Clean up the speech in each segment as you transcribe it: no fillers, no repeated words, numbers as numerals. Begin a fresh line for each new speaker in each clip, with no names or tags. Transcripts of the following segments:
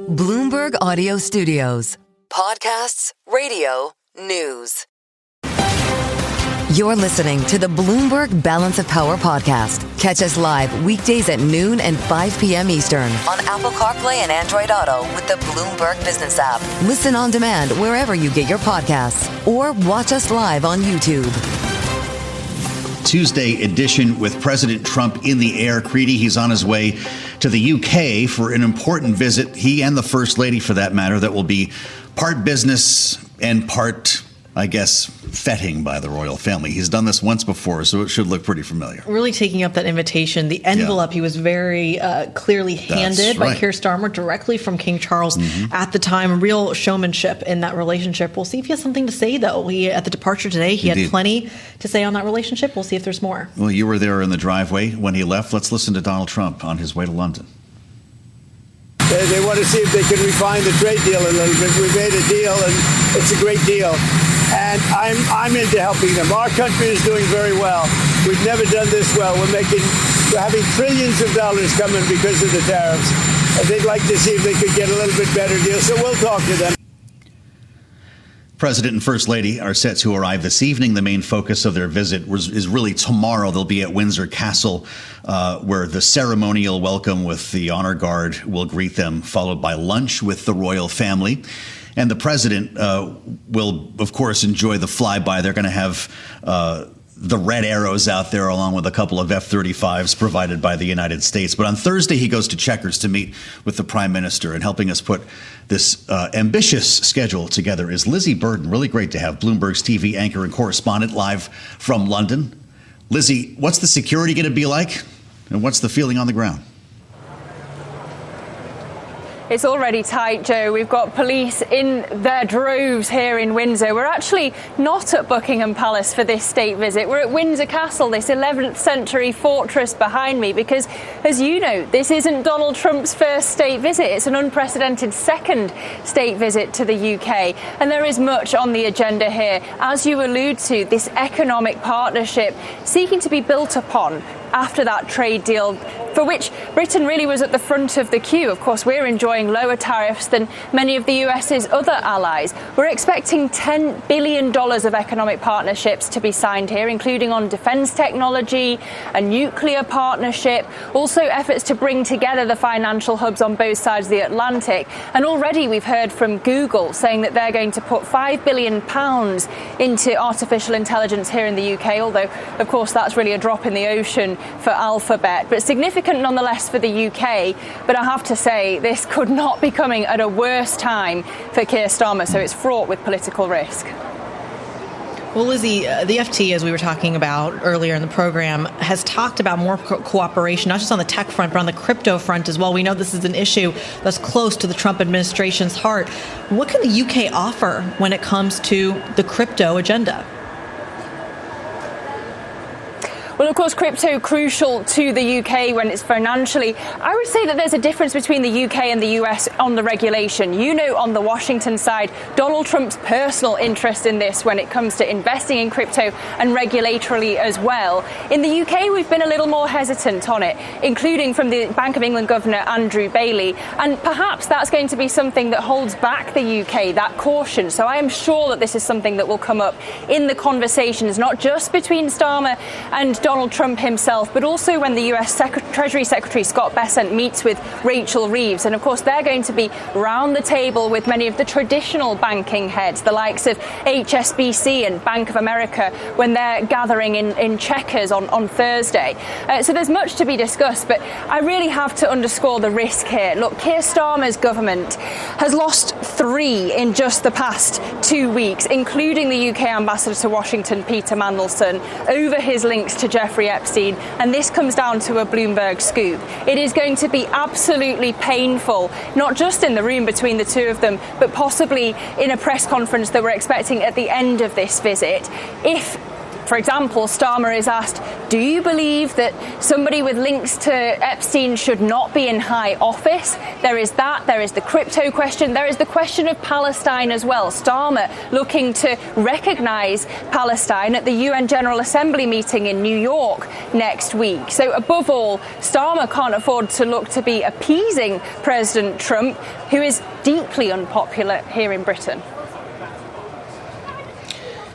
Bloomberg Audio Studios. Podcasts, radio, news. You're listening to the Bloomberg Balance of Power podcast. Catch us live weekdays at noon and 5 p.m. Eastern on Apple CarPlay and Android Auto with the Bloomberg Business app. Listen on demand wherever you get your podcasts or watch us live on YouTube.
Tuesday edition with President Trump in the air. Kriti, he's on his way to the UK for an important visit. He and the First Lady, for that matter, that will be part business and part, I guess, fetting by the royal family. He's done this once before, so it should look pretty familiar.
Really taking up that invitation. The envelope, he was very clearly handed by Keir Starmer directly from King Charles at the time. Real showmanship in that relationship. We'll see if he has something to say, though. At the departure today, he had plenty to say on that relationship. We'll see if there's more.
Well, you were there in the driveway when he left. Let's listen to Donald Trump on his way to London.
They want to see if they can refine the trade deal a little bit. We made a deal, and it's a great deal. And I'm into helping them. Our country is doing very well. We've never done this well. We're having trillions of dollars coming because of the tariffs. And they'd like to see if they could get a little bit better deal. So we'll talk to them.
President and First Lady are set to arrive this evening. The main focus of their visit is really tomorrow. They'll be at Windsor Castle, where the ceremonial welcome with the honor guard will greet them, followed by lunch with the royal family. And the president will, of course, enjoy the flyby. They're going to have the Red Arrows out there, along with a couple of F-35s provided by the United States. But on Thursday, he goes to Chequers to meet with the Prime Minister. And helping us put this ambitious schedule together is Lizzie Burden. Really great to have Bloomberg's TV anchor and correspondent live from London. Lizzie, what's the security going to be like? And what's the feeling on the ground?
It's already tight, Joe. We've got police in their droves here in Windsor. We're actually not at Buckingham Palace for this state visit. We're at Windsor Castle, this 11th century fortress behind me, because, as you know, this isn't Donald Trump's first state visit. It's an unprecedented second state visit to the UK. And there is much on the agenda here. As you allude to, this economic partnership seeking to be built upon after that trade deal, for which Britain really was at the front of the queue. Of course, we're enjoying lower tariffs than many of the US's other allies. We're expecting $10 billion of economic partnerships to be signed here, including on defense technology, a nuclear partnership, also efforts to bring together the financial hubs on both sides of the Atlantic. And already we've heard from Google saying that they're going to put £5 billion into artificial intelligence here in the UK, although, of course, that's really a drop in the ocean for Alphabet, but significant nonetheless for the UK. But I have to say, this could not be coming at a worse time for Keir Starmer, so it's fraught with political risk.
Well, Lizzie, the FT, as we were talking about earlier in the program, has talked about more cooperation, not just on the tech front, but on the crypto front as well. We know this is an issue that's close to the Trump administration's heart. What can the UK offer when it comes to the crypto agenda?
Well, of course, crypto crucial to the UK when it's financially. I would say that there's a difference between the UK and the US on the regulation. You know, on the Washington side, Donald Trump's personal interest in this when it comes to investing in crypto and regulatorily as well. In the UK, we've been a little more hesitant on it, including from the Bank of England Governor Andrew Bailey. And perhaps that's going to be something that holds back the UK, that caution. So I am sure that this is something that will come up in the conversations, not just between Starmer and Donald Trump himself, but also when the US Treasury Secretary Scott Bessent meets with Rachel Reeves. And of course, they're going to be round the table with many of the traditional banking heads, the likes of HSBC and Bank of America, when they're gathering in Chequers on Thursday. So there's much to be discussed, but I really have to underscore the risk here. Look, Keir Starmer's government has lost 3 in just the past 2 weeks, including the UK ambassador to Washington, Peter Mandelson, over his links to Jeffrey Epstein, and this comes down to a Bloomberg scoop. It is going to be absolutely painful, not just in the room between the two of them, but possibly in a press conference that we're expecting at the end of this visit, if For example, Starmer is asked, do you believe that somebody with links to Epstein should not be in high office? There is that. There is the crypto question. There is the question of Palestine as well. Starmer looking to recognize Palestine at the UN General Assembly meeting in New York next week. So above all, Starmer can't afford to look to be appeasing President Trump, who is deeply unpopular here in Britain.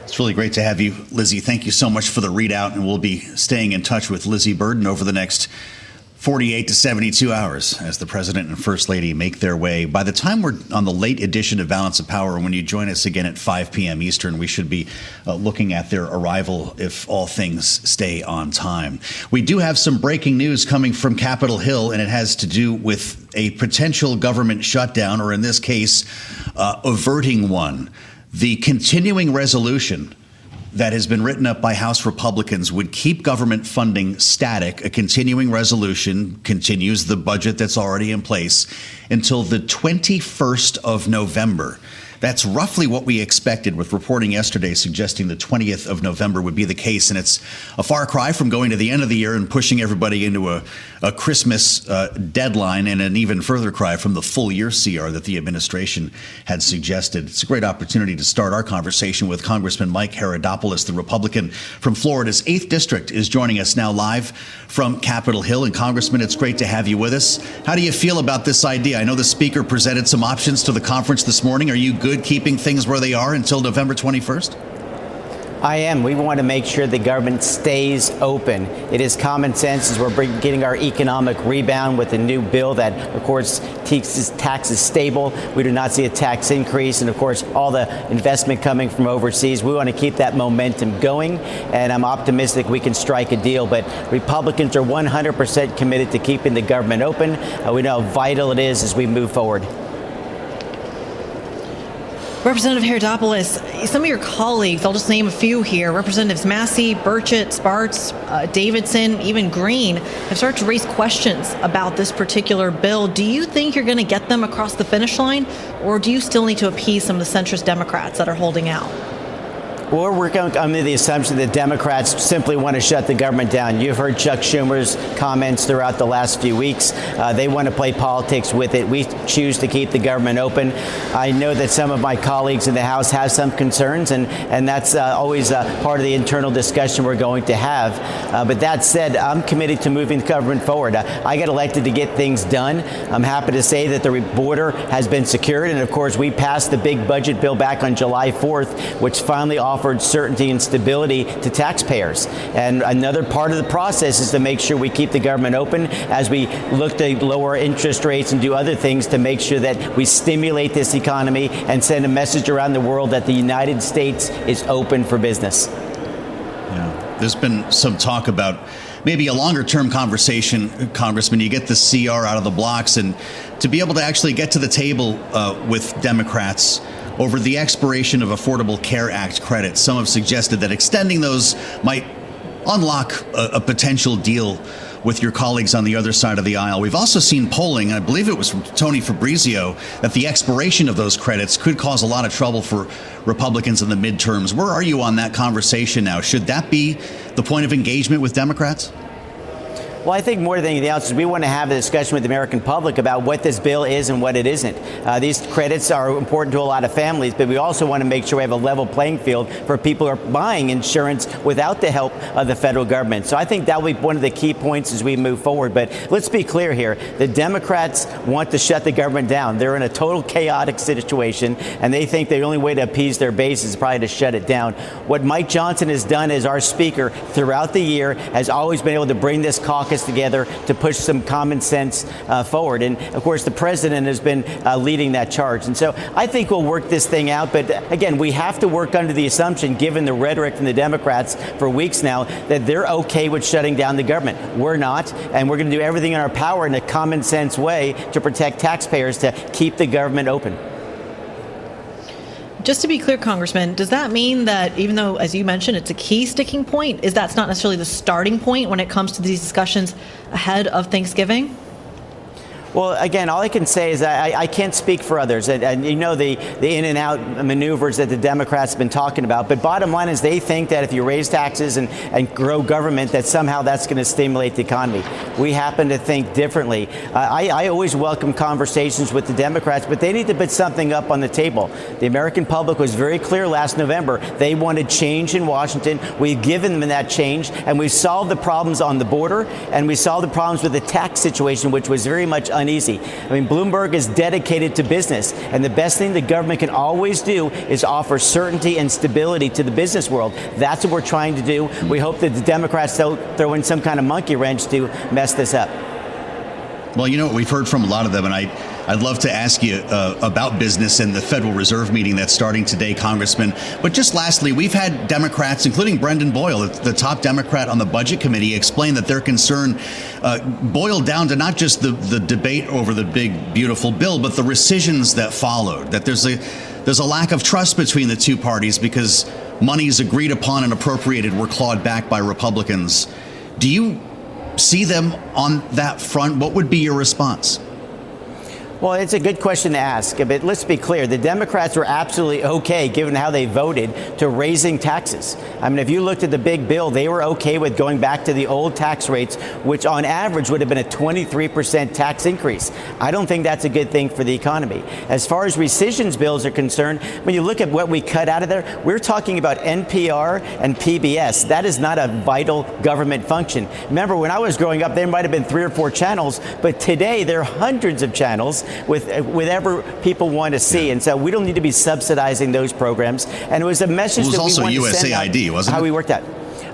It's really great to have you, Lizzie. Thank you so much for the readout, and we'll be staying in touch with Lizzie Burden over the next 48 to 72 hours as the president and first lady make their way. By the time we're on the late edition of Balance of Power, when you join us again at 5 p.m. Eastern, we should be looking at their arrival if all things stay on time. We do have some breaking news coming from Capitol Hill, and it has to do with a potential government shutdown, or in this case, averting one. The continuing resolution that has been written up by House Republicans would keep government funding static. A continuing resolution continues the budget that's already in place until the 21st of November. That's roughly what we expected, with reporting yesterday suggesting the 20th of November would be the case. And it's a far cry from going to the end of the year and pushing everybody into a Christmas deadline, and an even further cry from the full year CR that the administration had suggested. It's a great opportunity to start our conversation with Congressman Mike Herodopoulos, the Republican from Florida's 8th District, is joining us now live from Capitol Hill. And Congressman, it's great to have you with us. How do you feel about this idea? I know the Speaker presented some options to the conference this morning. Are you good keeping things where they are until November 21st?
I am. We want to make sure the government stays open. It is common sense as we're getting our economic rebound with a new bill that, of course, keeps taxes stable. We do not see a tax increase. And, of course, all the investment coming from overseas. We want to keep that momentum going. And I'm optimistic we can strike a deal. But Republicans are 100% committed to keeping the government open. We know how vital it is as we move forward.
Representative Herodopoulos, some of your colleagues, I'll just name a few here, Representatives Massey, Burchett, Spartz, Davidson, even Green, have started to raise questions about this particular bill. Do you think you're going to get them across the finish line, or do you still need to appease some of the centrist Democrats that are holding out?
We're working under the assumption that Democrats simply want to shut the government down. You've heard Chuck Schumer's comments throughout the last few weeks. They want to play politics with it. We choose to keep the government open. I know that some of my colleagues in the House have some concerns, and that's always part of the internal discussion we're going to have. But that said, I'm committed to moving the government forward. I got elected to get things done. I'm happy to say that the border has been secured. And, of course, we passed the big budget bill back on July 4th, which finally offered certainty and stability to taxpayers. And another part of the process is to make sure we keep the government open as we look to lower interest rates and do other things to make sure that we stimulate this economy and send a message around the world that the United States is open for business.
Yeah, there's been some talk about maybe a longer term conversation, Congressman. You get the CR out of the blocks, and to be able to actually get to the table with Democrats over the expiration of Affordable Care Act credits. Some have suggested that extending those might unlock a potential deal with your colleagues on the other side of the aisle. We've also seen polling, I believe it was from Tony Fabrizio, that the expiration of those credits could cause a lot of trouble for Republicans in the midterms. Where are you on that conversation now? Should that be the point of engagement with Democrats?
Well, I think more than anything else is we want to have a discussion with the American public about what this bill is and what it isn't. These credits are important to a lot of families, but we also want to make sure we have a level playing field for people who are buying insurance without the help of the federal government. So I think that will be one of the key points as we move forward. But let's be clear here. The Democrats want to shut the government down. They're in a total chaotic situation, and they think the only way to appease their base is probably to shut it down. What Mike Johnson has done as our speaker throughout the year has always been able to bring this caucus together to push some common sense forward. And, of course, the president has been leading that charge. And so I think we'll work this thing out. But, again, we have to work under the assumption, given the rhetoric from the Democrats for weeks now, that they're OK with shutting down the government. We're not. And we're going to do everything in our power in a common sense way to protect taxpayers to keep the government open.
Just to be clear, Congressman, does that mean that even though, as you mentioned, it's a key sticking point, is that's not necessarily the starting point when it comes to these discussions ahead of Thanksgiving?
Well, again, all I can say is I can't speak for others. And you know the in and out maneuvers that the Democrats have been talking about. But bottom line is they think that if you raise taxes and grow government, that somehow that's going to stimulate the economy. We happen to think differently. I always welcome conversations with the Democrats, but they need to put something up on the table. The American public was very clear last November. They wanted change in Washington. We've given them that change, and we've solved the problems on the border, and we solved the problems with the tax situation, which was very much uneasy. I mean, Bloomberg is dedicated to business, and the best thing the government can always do is offer certainty and stability to the business world. That's what we're trying to do. We hope that the Democrats don't throw in some kind of monkey wrench to mess this up.
Well, you know what, we've heard from a lot of them, and I'd love to ask you about business and the Federal Reserve meeting that's starting today, Congressman. But just lastly, we've had Democrats, including Brendan Boyle, the top Democrat on the Budget Committee, explain that their concern boiled down to not just the debate over the big, beautiful bill, but the rescissions that followed, that there's a lack of trust between the two parties because monies agreed upon and appropriated were clawed back by Republicans. Do you see them on that front? What would be your response?
Well, it's a good question to ask, but let's be clear. The Democrats were absolutely okay, given how they voted, to raising taxes. I mean, if you looked at the big bill, they were okay with going back to the old tax rates, which on average would have been a 23% tax increase. I don't think that's a good thing for the economy. As far as rescissions bills are concerned, when you look at what we cut out of there, we're talking about NPR and PBS. That is not a vital government function. Remember, when I was growing up, there might have been 3 or 4 channels, but today there are hundreds of channels with whatever people want to see. And so we don't need to be subsidizing those programs. And it was a message that we wanted to send out.
It was also USAID, wasn't it?
How we worked out.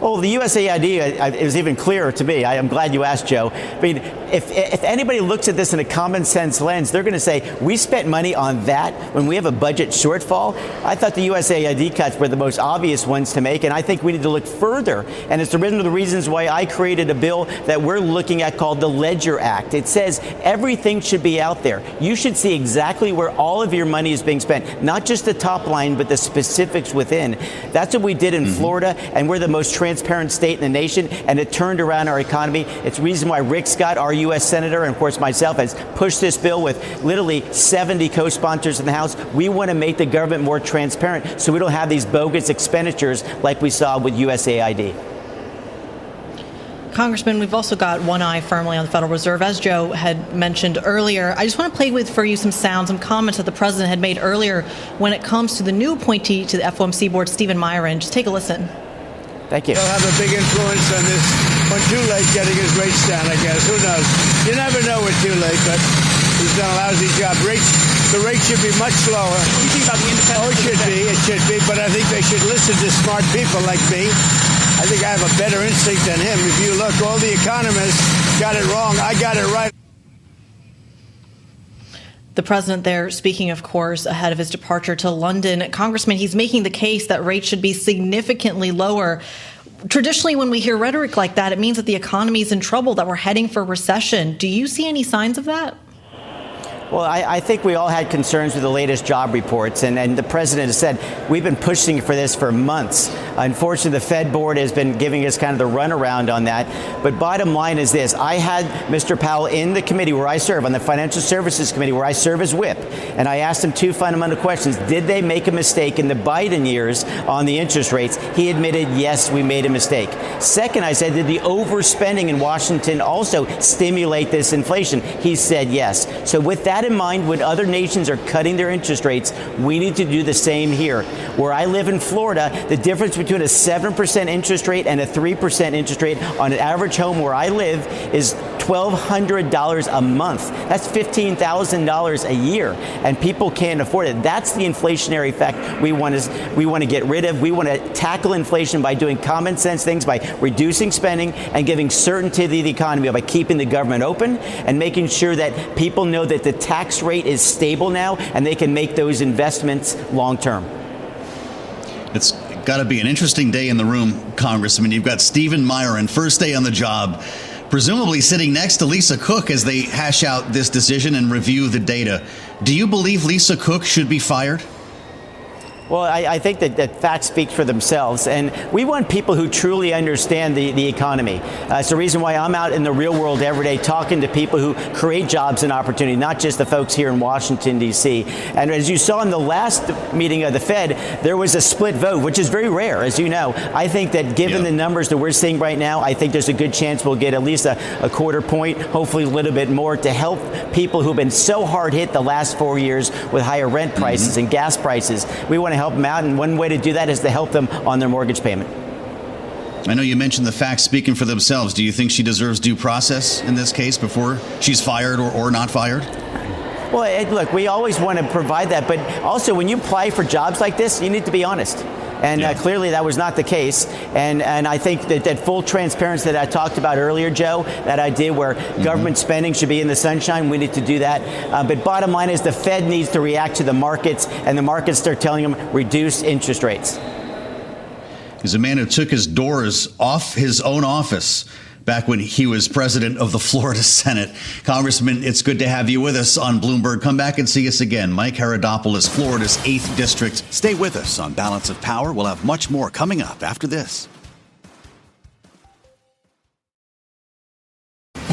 Oh, the USAID is even clearer to me. I'm glad you asked, Joe. I mean, if anybody looks at this in a common sense lens, they're going to say, we spent money on that when we have a budget shortfall. I thought the USAID cuts were the most obvious ones to make, and I think we need to look further. And it's one of the reasons why I created a bill that we're looking at called the Ledger Act. It says everything should be out there. You should see exactly where all of your money is being spent, not just the top line, but the specifics within. That's what we did in Florida, and we're the most transparent state in the nation, and it turned around our economy. It's the reason why Rick Scott, our U.S. Senator, and of course myself, has pushed this bill with literally 70 co-sponsors in the House. We want to make the government more transparent so we don't have these bogus expenditures like we saw with USAID.
Congressman, we've also got one eye firmly on the Federal Reserve, as Joe had mentioned earlier. I just want to play for you some sounds, some comments that the president had made earlier when it comes to the new appointee to the FOMC board, Stephen Myron. Just take a listen.
Thank you.
He'll have a big influence on this. When too late getting his rates down, I guess. Who knows? You never know with too late, but he's done a lousy job. The rate should be much lower. What do you think about the independence? It should be, but I think they should listen to smart people like me. I think I have a better instinct than him. If you look, all the economists got it wrong. I got it right.
The president there speaking, of course, ahead of his departure to London. Congressman, he's making the case that rates should be significantly lower. Traditionally, when we hear rhetoric like that, it means that the economy is in trouble, that we're heading for recession. Do you see any signs of that?
Well, I think we all had concerns with the latest job reports, and the president has said we've been pushing for this for months. Unfortunately, the Fed board has been giving us kind of the runaround on that. But bottom line is this. I had Mr. Powell in the committee where I serve, on the Financial Services Committee where I serve as whip, and I asked him 2 fundamental questions. Did they make a mistake in the Biden years on the interest rates? He admitted, yes, we made a mistake. Second, I said, did the overspending in Washington also stimulate this inflation? He said yes. So with that in mind, when other nations are cutting their interest rates, we need to do the same here. Where I live in Florida, the difference between a 7% interest rate and a 3% interest rate on an average home where I live is $1,200 a month. That's $15,000 a year, and people can't afford it. That's the inflationary effect we want to get rid of. We want to tackle inflation by doing common sense things, by reducing spending and giving certainty to the economy, by keeping the government open and making sure that people know that the tax rate is stable now and they can make those investments long term.
It's got to be an interesting day in the room, Congressman. You've got Stephen Myron, first day on the job, presumably sitting next to Lisa Cook as they hash out this decision and review the data. Do you believe Lisa Cook should be fired?
Well, I think that facts speak for themselves, and we want people who truly understand the economy. It's the reason why I'm out in the real world every day talking to people who create jobs and opportunity, not just the folks here in Washington, D.C. And as you saw in the last meeting of the Fed, there was a split vote, which is very rare, as you know. I think that given the numbers that we're seeing right now, I think there's a good chance we'll get at least a quarter point, hopefully a little bit more, to help people who've been so hard hit the last 4 years with higher rent prices and gas prices. We want to help them out, and one way to do that is to help them on their mortgage payment.
I know you mentioned the facts speaking for themselves. Do you think she deserves due process in this case before she's fired or not fired?
Well, look, we always want to provide that, but also when you apply for jobs like this, you need to be honest. And clearly that was not the case. And I think that full transparency that I talked about earlier, Joe, that idea where government spending should be in the sunshine, we need to do that. But bottom line is the Fed needs to react to the markets, and the markets start telling them reduce interest rates.
He's a man who took his doors off his own office back when he was president of the Florida Senate. Congressman, it's good to have you with us on Bloomberg. Come back and see us again. Mike Herodopoulos, Florida's 8th District.
Stay with us on Balance of Power. We'll have much more coming up after this.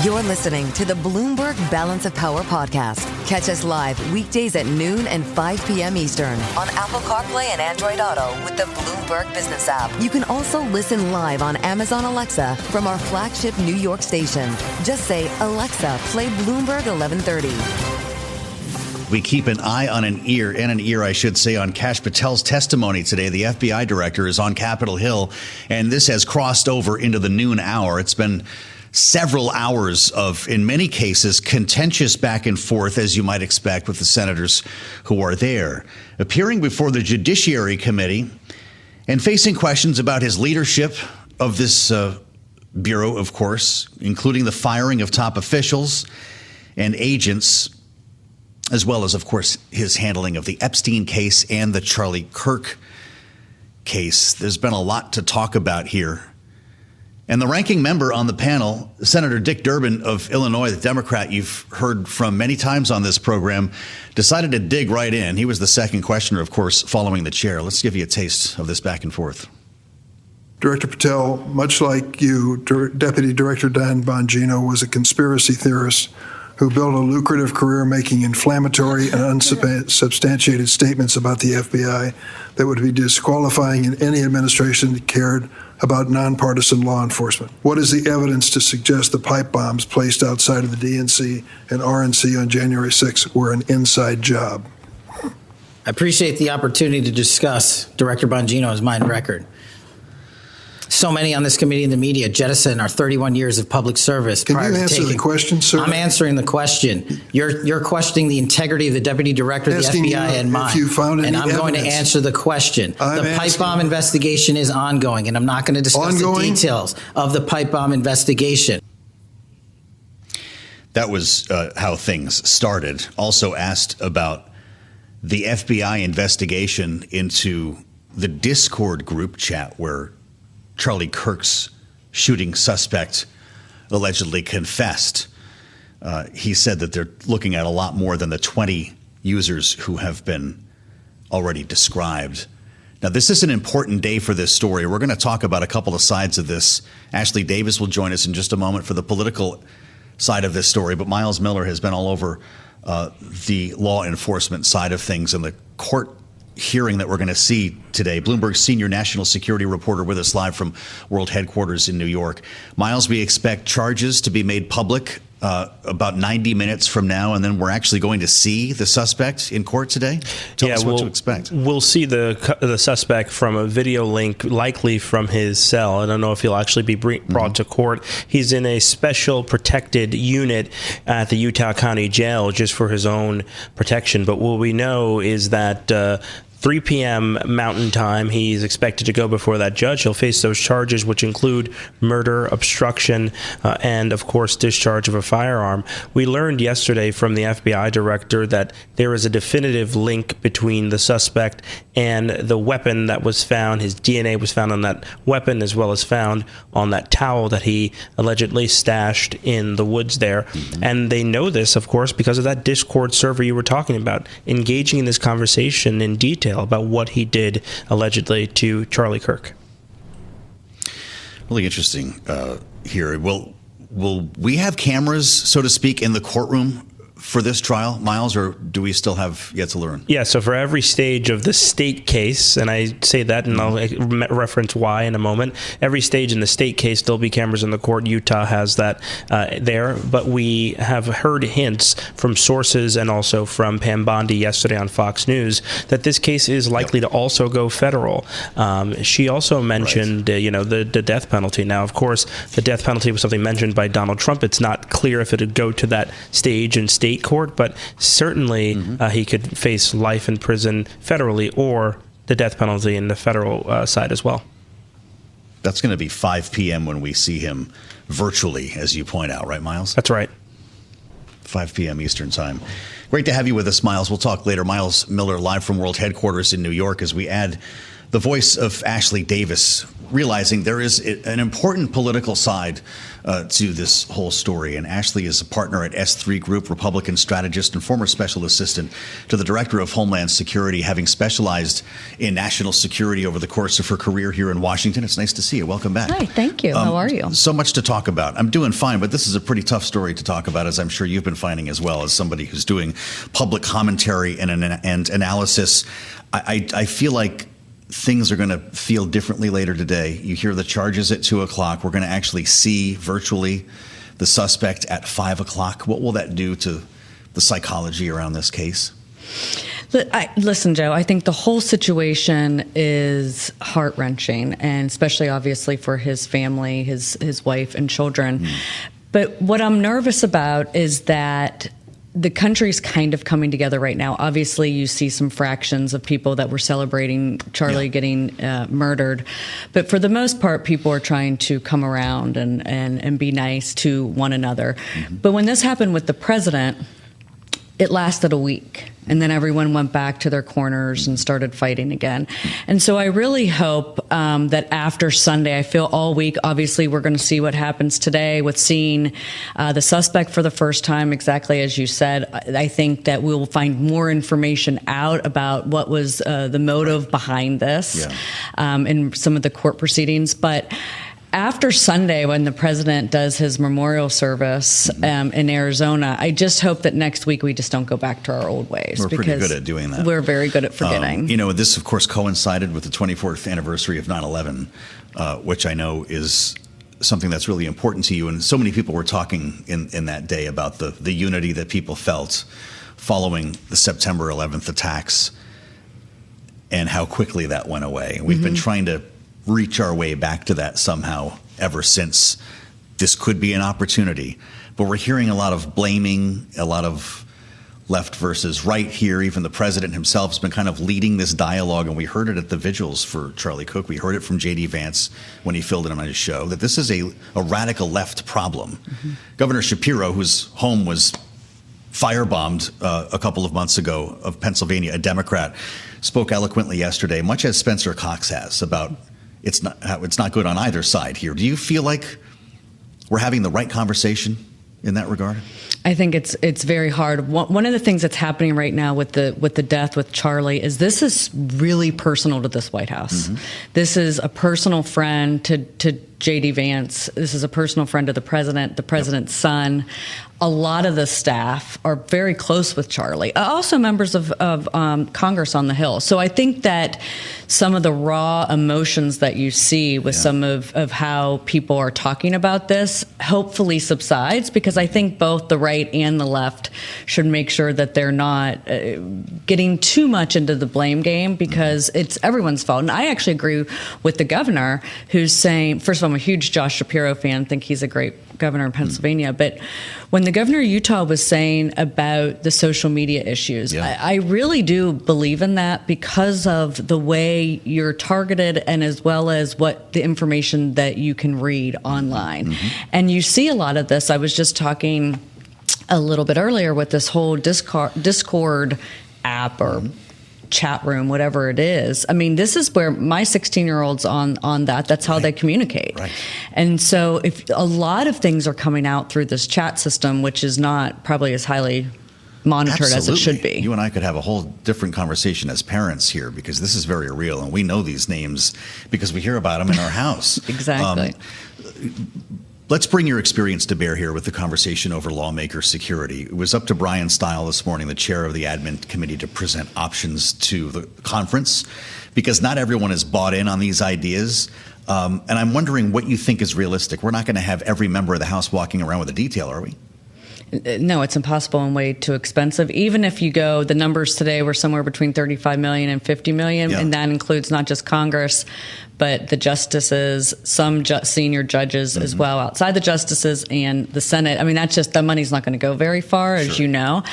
You're listening to the Bloomberg Balance of Power podcast. Catch us live weekdays at noon and 5 p.m. Eastern on Apple CarPlay and Android Auto with the Bloomberg Business app. You can also listen live on Amazon Alexa from our flagship New York station. Just say, Alexa, play Bloomberg 1130.
We keep an eye on an ear, I should say, on Kash Patel's testimony today. The FBI director is on Capitol Hill, and this has crossed over into the noon hour. It's been several hours of, in many cases, contentious back and forth, as you might expect, with the senators who are there. Appearing before the Judiciary Committee and facing questions about his leadership of this bureau, of course, including the firing of top officials and agents, as well as, of course, his handling of the Epstein case and the Charlie Kirk case. There's been a lot to talk about here. And the ranking member on the panel, Senator Dick Durbin of Illinois, the Democrat you've heard from many times on this program, decided to dig right in. He was the second questioner, of course, following the chair. Let's give you a taste of this back and forth.
Director Patel, much like you, Deputy Director Dan Bongino was a conspiracy theorist who built a lucrative career making inflammatory and unsubstantiated statements about the FBI that would be disqualifying in any administration that cared about nonpartisan law enforcement. What is the evidence to suggest the pipe bombs placed outside of the DNC and RNC on January 6th were an inside job?
I appreciate the opportunity to discuss Director Bongino's mine record. So many on this committee and the media jettison our 31 years of public service.
Can you answer the question, sir?
I'm answering the question. You're questioning the integrity of the deputy director of the FBI and mine.
If you found any
I'm going to answer the question. The pipe bomb investigation is ongoing, and I'm not going to discuss the details of the pipe bomb investigation.
That was how things started. Also asked about the FBI investigation into the Discord group chat where Charlie Kirk's shooting suspect allegedly confessed. He said that they're looking at a lot more than the 20 users who have been already described. Now, this is an important day for this story. We're going to talk about a couple of sides of this. Ashley Davis will join us in just a moment for the political side of this story, but Miles Miller has been all over the law enforcement side of things and the court hearing that we're going to see today. Bloomberg's senior national security reporter with us live from World Headquarters in New York. Miles, we expect charges to be made public about 90 minutes from now, and then we're actually going to see the suspect in court today? Tell us what to expect.
We'll see the suspect from a video link, likely from his cell. I don't know if he'll actually be brought to court. He's in a special protected unit at the Utah County Jail just for his own protection. But what we know is that 3 p.m. Mountain Time, he's expected to go before that judge. He'll face those charges, which include murder, obstruction, and, of course, discharge of a firearm. We learned yesterday from the FBI director that there is a definitive link between the suspect and the weapon that was found. His DNA was found on that weapon, as well as found on that towel that he allegedly stashed in the woods there. And they know this, of course, because of that Discord server you were talking about, engaging in this conversation in detail detail about what he did allegedly to Charlie Kirk.
Really interesting here. Will we have cameras, so to speak, in the courtroom for this trial, Miles, or do we still have yet to learn?
Yeah, so for every stage of the state case, and I say that and I'll reference why in a moment, every stage in the state case, there'll be cameras in the court. Utah has that there, but we have heard hints from sources and also from Pam Bondi yesterday on Fox News that this case is likely to also go federal. She also mentioned, the death penalty. Now, of course, the death penalty was something mentioned by Donald Trump. It's not clear if it would go to that stage in state court, but certainly he could face life in prison federally or the death penalty in the federal side as well.
That's going to be 5 p.m. when we see him virtually, as you point out, right, Miles?
That's right.
5 p.m. Eastern time. Great to have you with us, Miles. We'll talk later. Miles Miller, live from World Headquarters in New York, as we add the voice of Ashley Davis, realizing there is an important political side to this whole story. And Ashley is a partner at S3 Group, Republican strategist and former special assistant to the Director of Homeland Security, having specialized in national security over the course of her career here in Washington. It's nice to see you. Welcome back.
Hi, thank you. How are you?
So much to talk about. I'm doing fine, but this is a pretty tough story to talk about, as I'm sure you've been finding as well, as somebody who's doing public commentary and analysis. I feel like things are going to feel differently later today. You hear the charges at 2 o'clock. We're going to actually see virtually the suspect at 5 o'clock. What will that do to the psychology around this case?
Listen, Joe, I think the whole situation is heart-wrenching, and especially obviously for his family, his wife and children. But what I'm nervous about is that the country's kind of coming together right now. Obviously, you see some fractions of people that were celebrating Charlie getting murdered. But for the most part, people are trying to come around and be nice to one another. But when this happened with the president, it lasted a week. And then everyone went back to their corners and started fighting again. And so I really hope that after Sunday, I feel all week, obviously we're going to see what happens today with seeing the suspect for the first time, exactly as you said. I think that we'll find more information out about what was the motive behind this in some of the court proceedings. But after Sunday, when the president does his memorial service in Arizona, I just hope that next week we just don't go back to our old ways.
We're pretty good at doing that.
We're very good at forgetting.
This, of course, coincided with the 24th anniversary of 9/11, which I know is something that's really important to you. And so many people were talking in that day about the unity that people felt following the September 11th attacks and how quickly that went away. And we've been trying to reach our way back to that somehow ever since. This could be an opportunity, but we're hearing a lot of blaming, a lot of left versus right here. Even the president himself has been kind of leading this dialogue, and we heard it at the vigils for Charlie Kirk. We heard it from J.D. Vance when he filled in on his show, that this is a radical left problem. Governor Shapiro, whose home was firebombed a couple of months ago, of Pennsylvania, a Democrat, spoke eloquently yesterday, much as Spencer Cox has, about it's not good on either side here. Do you feel like we're having the right conversation in that regard?
I think it's very hard. One of the things that's happening right now with the death with Charlie is this is really personal to this White House. This is a personal friend to J.D. Vance. This is a personal friend to the president's son. A lot of the staff are very close with Charlie, also members of Congress on the Hill. So I think that some of the raw emotions that you see with some of how people are talking about this hopefully subsides, because I think both the right and the left should make sure that they're not getting too much into the blame game, because it's everyone's fault. And I actually agree with the governor, who's saying, first of all, I'm a huge Josh Shapiro fan, think he's a great governor in Pennsylvania. But when the governor of Utah was saying about the social media issues, I really do believe in that, because of the way you're targeted and as well as what the information that you can read online. And you see a lot of this. I was just talking a little bit earlier with this whole Discord app or chat room, whatever it is. I mean, this is where my 16-year-old's on that. That's how they communicate. And so if a lot of things are coming out through this chat system, which is not probably as highly monitored as it should be.
You and I could have a whole different conversation as parents here, because this is very real, and we know these names because we hear about them in our house.
Exactly.
Let's bring your experience to bear here with the conversation over lawmaker security. It was up to Brian Stile this morning, the chair of the admin committee, to present options to the conference, because not everyone is bought in on these ideas. And I'm wondering what you think is realistic. We're not going to have every member of the House walking around with a detail, are we?
No, it's impossible and way too expensive. Even if you go, the numbers today were somewhere between 35 million and 50 million, and that includes not just Congress, but the justices, some senior judges as well, outside the justices and the Senate. I mean, that's just, the money's not going to go very far, as you know.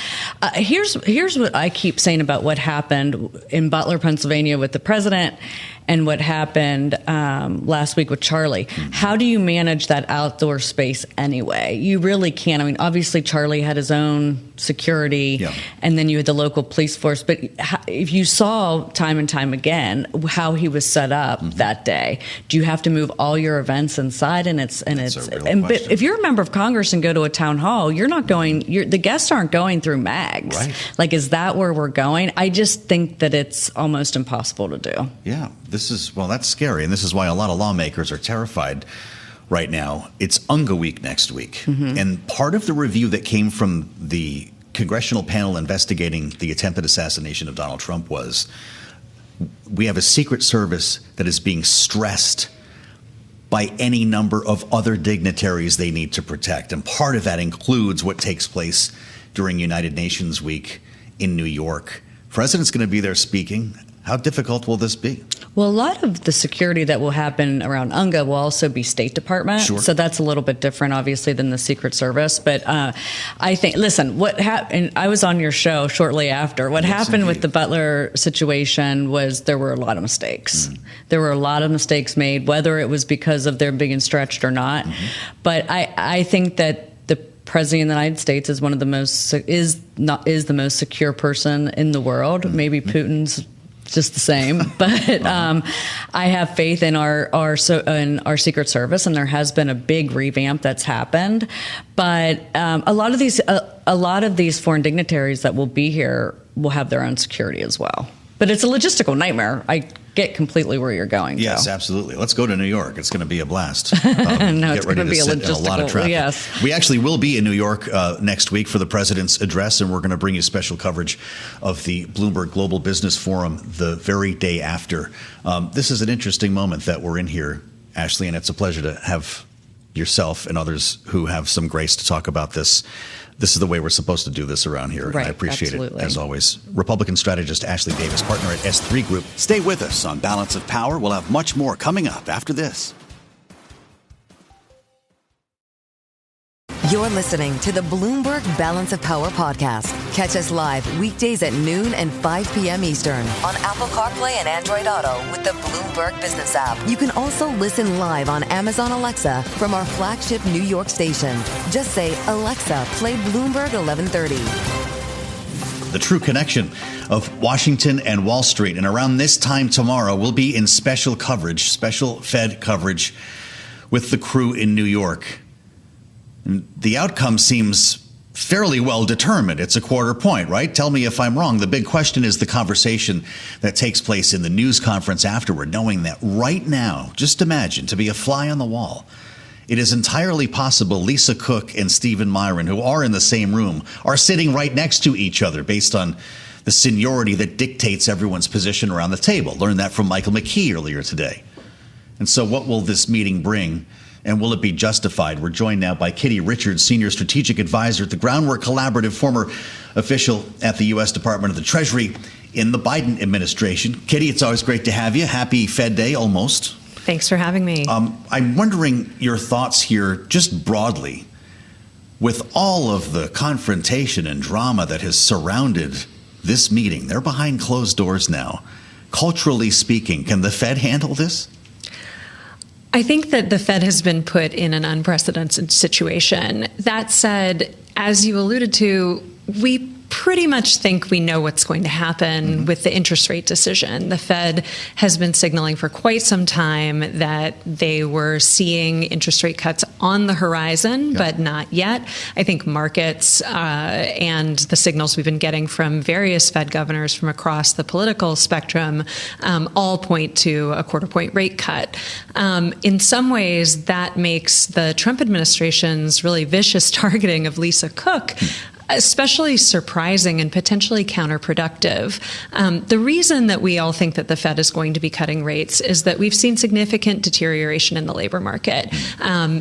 Here's what I keep saying about what happened in Butler, Pennsylvania with the president, and what happened last week with Charlie. How do you manage that outdoor space anyway? You really can't. I mean, obviously Charlie had his own security, and then you had the local police force. But if you saw time and time again how he was set up that day, do you have to move all your events inside? But if you're a member of Congress and go to a town hall, you're not going. The guests aren't going through mags.
Right.
Like, is that where we're going? I just think that it's almost impossible to do.
Yeah. That's scary, and this is why a lot of lawmakers are terrified right now. It's UNGA week next week, and part of the review that came from the congressional panel investigating the attempted assassination of Donald Trump was, we have a Secret Service that is being stressed by any number of other dignitaries they need to protect, and part of that includes what takes place during United Nations Week in New York. The president's going to be there speaking. How difficult will this be?
Well, a lot of the security that will happen around UNGA will also be State Department.
Sure.
So that's a little bit different, obviously, than the Secret Service. But I think, listen, what happened, I was on your show shortly after. What happened with the Butler situation was there were a lot of mistakes. There were a lot of mistakes made, whether it was because of their being stretched or not. But I think that the President of the United States is one of the most is the most secure person in the world. Maybe Putin's just the same, but I have faith in our Secret Service, and there has been a big revamp that's happened. But a lot of these foreign dignitaries that will be here will have their own security as well. But it's a logistical nightmare. I get completely where you're going.
Yes,
Joe.
Absolutely. Let's go to New York. It's going to be a blast.
No, it's going to be a
lot of traffic.
Yes.
We actually will be in New York next week for the president's address, and we're going to bring you special coverage of the Bloomberg Global Business Forum the very day after. This is an interesting moment that we're in here, Ashley, and it's a pleasure to have yourself and others who have some grace to talk about this. This is the way we're supposed to do this around here.
Right,
and I appreciate
absolutely.
it, as always. Republican strategist Ashley Davis, partner at S3 Group.
Stay with us on Balance of Power. We'll have much more coming up after this.
You're listening to the Bloomberg Balance of Power podcast. Catch us live weekdays at noon and 5 p.m. Eastern on Apple CarPlay and Android Auto with the Bloomberg Business app. You can also listen live on Amazon Alexa from our flagship New York station. Just say, Alexa, play Bloomberg 1130.
The true connection of Washington and Wall Street. And around this time tomorrow, we'll be in special coverage, special Fed coverage with the crew in New York. And the outcome seems fairly well determined. It's a quarter point, right? Tell me if I'm wrong. The big question is the conversation that takes place in the news conference afterward, knowing that right now, just imagine, to be a fly on the wall, it is entirely possible Lisa Cook and Stephen Myron, who are in the same room, are sitting right next to each other based on the seniority that dictates everyone's position around the table. Learned that from Michael McKee earlier today. And so what will this meeting bring? And will it be justified? We're joined now by Kriti Richards, Senior Strategic Advisor at the Groundwork Collaborative, former official at the U.S. Department of the Treasury in the Biden administration. Kriti, it's always great to have you. Happy Fed Day, almost.
Thanks for having me.
I'm wondering your thoughts here, just broadly, with all of the confrontation and drama that has surrounded this meeting. They're behind closed doors now. Culturally speaking, can the Fed handle this?
I think that the Fed has been put in an unprecedented situation. That said, as you alluded to, we pretty much think we know what's going to happen with the interest rate decision. The Fed has been signaling for quite some time that they were seeing interest rate cuts on the horizon, but not yet. I think markets and the signals we've been getting from various Fed governors from across the political spectrum all point to a quarter-point rate cut. In some ways, that makes the Trump administration's really vicious targeting of Lisa Cook especially surprising and potentially counterproductive. The reason that we all think that the Fed is going to be cutting rates is that we've seen significant deterioration in the labor market.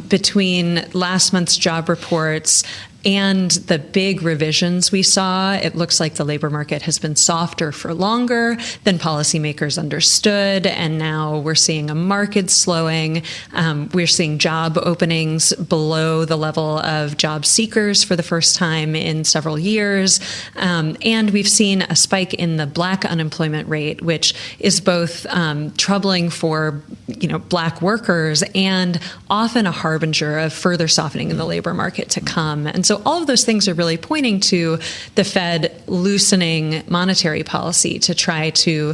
Between last month's job reports and the big revisions we saw, it looks like the labor market has been softer for longer than policymakers understood, and now we're seeing a market slowing. We're seeing job openings below the level of job seekers for the first time in several years, and we've seen a spike in the black unemployment rate, which is both troubling for black workers and often a harbinger of further softening in the labor market to come. And so all of those things are really pointing to the Fed loosening monetary policy to try to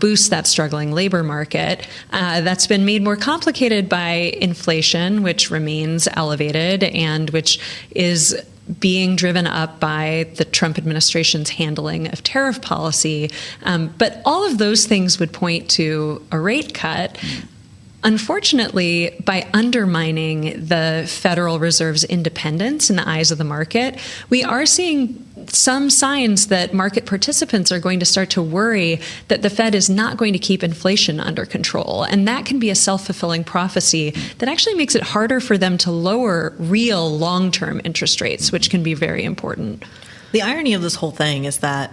boost that struggling labor market. That's been made more complicated by inflation, which remains elevated and which is being driven up by the Trump administration's handling of tariff policy. But all of those things would point to a rate cut. Unfortunately, by undermining the Federal Reserve's independence in the eyes of the market, we are seeing some signs that market participants are going to start to worry that the Fed is not going to keep inflation under control. And that can be a self-fulfilling prophecy that actually makes it harder for them to lower real long-term interest rates, which can be very important.
The irony of this whole thing is that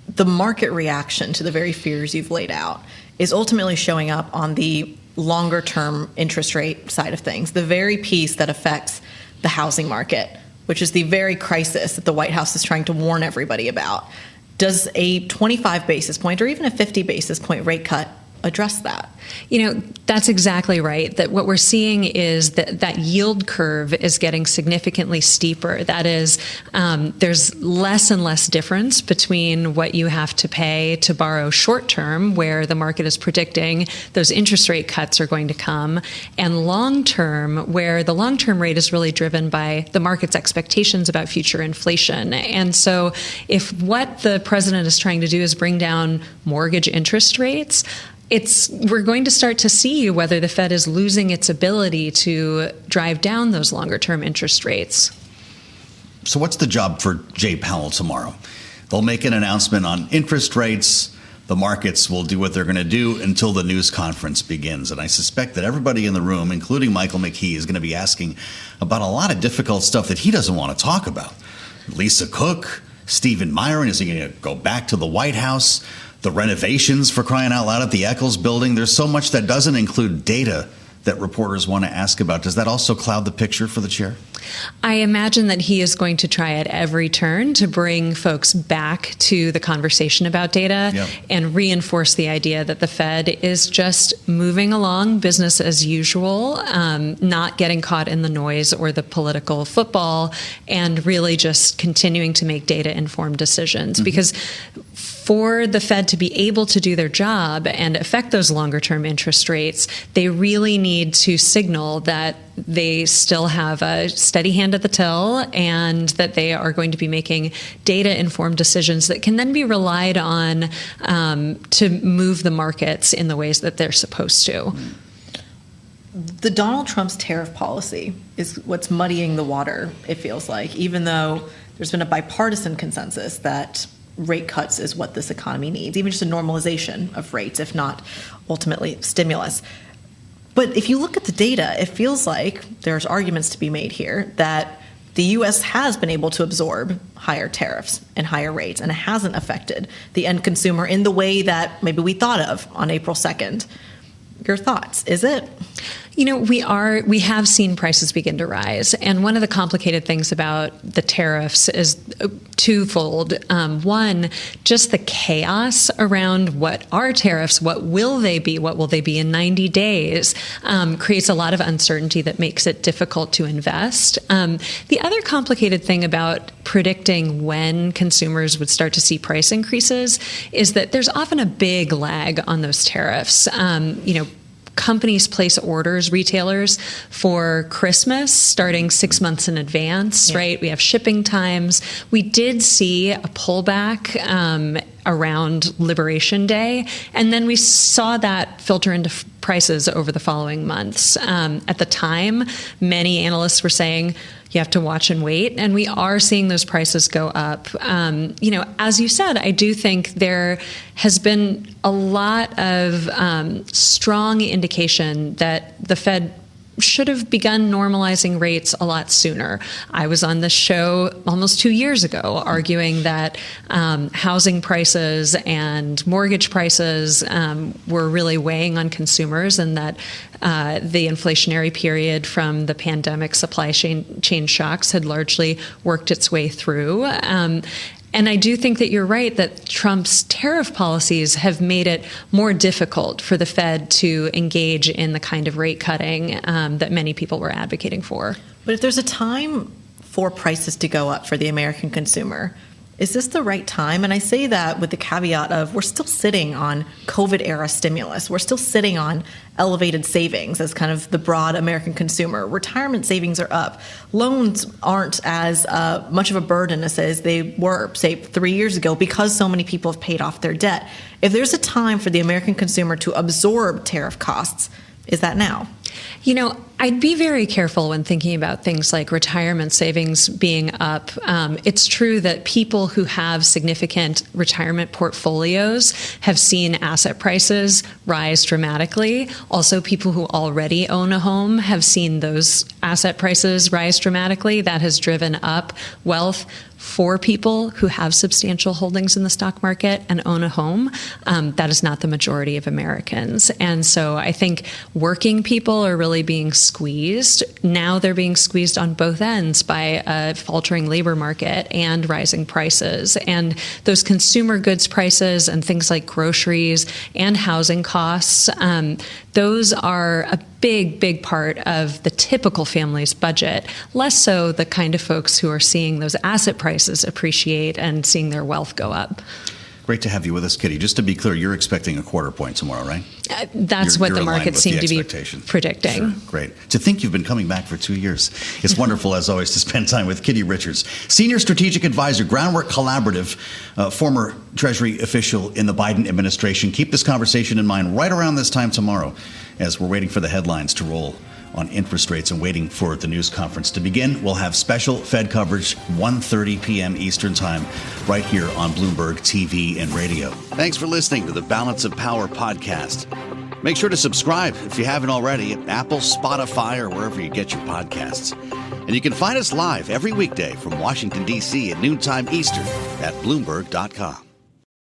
the market reaction to the very fears you've laid out is ultimately showing up on the longer-term interest rate side of things, the very piece that affects the housing market, which is the very crisis that the White House is trying to warn everybody about. Does a 25 basis point or even a 50 basis point rate cut address that?
That's exactly right. That what we're seeing is that yield curve is getting significantly steeper. That is, there's less and less difference between what you have to pay to borrow short term, where the market is predicting those interest rate cuts are going to come, and long term, where the long term rate is really driven by the market's expectations about future inflation. And so if what the president is trying to do is bring down mortgage interest rates, we're going to start to see whether the Fed is losing its ability to drive down those longer-term interest rates.
So what's the job for Jay Powell tomorrow? They'll make an announcement on interest rates. The markets will do what they're going to do until the news conference begins. And I suspect that everybody in the room, including Michael McKee, is going to be asking about a lot of difficult stuff that he doesn't want to talk about. Lisa Cook, Stephen Myron, is he going to go back to the White House? The renovations, for crying out loud, at the Eccles building. There's so much that doesn't include data that reporters want to ask about. Does that also cloud the picture for the chair?
I imagine that he is going to try at every turn to bring folks back to the conversation about data and reinforce the idea that the Fed is just moving along business as usual, not getting caught in the noise or the political football, and really just continuing to make data-informed decisions. Because for the Fed to be able to do their job and affect those longer-term interest rates, they really need to signal that they still have a steady hand at the till and that they are going to be making data-informed decisions that can then be relied on to move the markets in the ways that they're supposed to.
The Donald Trump's tariff policy is what's muddying the water, it feels like, even though there's been a bipartisan consensus that rate cuts is what this economy needs, even just a normalization of rates, if not ultimately stimulus. But if you look at the data, it feels like there's arguments to be made here that the U.S. has been able to absorb higher tariffs and higher rates, and it hasn't affected the end consumer in the way that maybe we thought of on April 2nd. Your thoughts? Is it?
We have seen prices begin to rise. And one of the complicated things about the tariffs is twofold. One, just the chaos around what are tariffs, what will they be in 90 days, creates a lot of uncertainty that makes it difficult to invest. The other complicated thing about predicting when consumers would start to see price increases is that there's often a big lag on those tariffs. Companies place orders, retailers, for Christmas starting 6 months in advance, right? We have shipping times. We did see a pullback around Liberation Day, and then we saw that filter into prices over the following months. At the time, many analysts were saying, you have to watch and wait, and we are seeing those prices go up. As you said, I do think there has been a lot of strong indication that the Fed should have begun normalizing rates a lot sooner. I was on this show almost 2 years ago arguing that housing prices and mortgage prices were really weighing on consumers, and that the inflationary period from the pandemic supply chain shocks had largely worked its way through. And I do think that you're right that Trump's tariff policies have made it more difficult for the Fed to engage in the kind of rate cutting that many people were advocating for.
But if there's a time for prices to go up for the American consumer, is this the right time? And I say that with the caveat of we're still sitting on COVID-era stimulus. We're still sitting on elevated savings as kind of the broad American consumer. Retirement savings are up. Loans aren't as much of a burden as they were, say, 3 years ago because so many people have paid off their debt. If there's a time for the American consumer to absorb tariff costs, is that now?
I'd be very careful when thinking about things like retirement savings being up. It's true that people who have significant retirement portfolios have seen asset prices rise dramatically. Also, people who already own a home have seen those asset prices rise dramatically. That has driven up wealth for people who have substantial holdings in the stock market and own a home. That is not the majority of Americans. And so I think working people are really being squeezed. Now they're being squeezed on both ends by a faltering labor market and rising prices. And those consumer goods prices and things like groceries and housing costs, those are a big part of the typical family's budget, less so the kind of folks who are seeing those asset prices appreciate and seeing their wealth go up.
Great to have you with us, Kriti. Just to be clear, you're expecting a quarter point tomorrow, right?
That's what the markets seem to be predicting.
Sure. Great. To think you've been coming back for 2 years. It's wonderful, as always, to spend time with Kriti Richards, Senior Strategic Advisor, Groundwork Collaborative, former Treasury official in the Biden administration. Keep this conversation in mind right around this time tomorrow as we're waiting for the headlines to roll on interest rates and waiting for the news conference to begin. We'll have special Fed coverage 1:30 p.m. Eastern Time right here on Bloomberg TV and radio.
Thanks for listening to the Balance of Power podcast. Make sure to subscribe if you haven't already at Apple, Spotify, or wherever you get your podcasts. And you can find us live every weekday from Washington, D.C. at noontime Eastern at Bloomberg.com.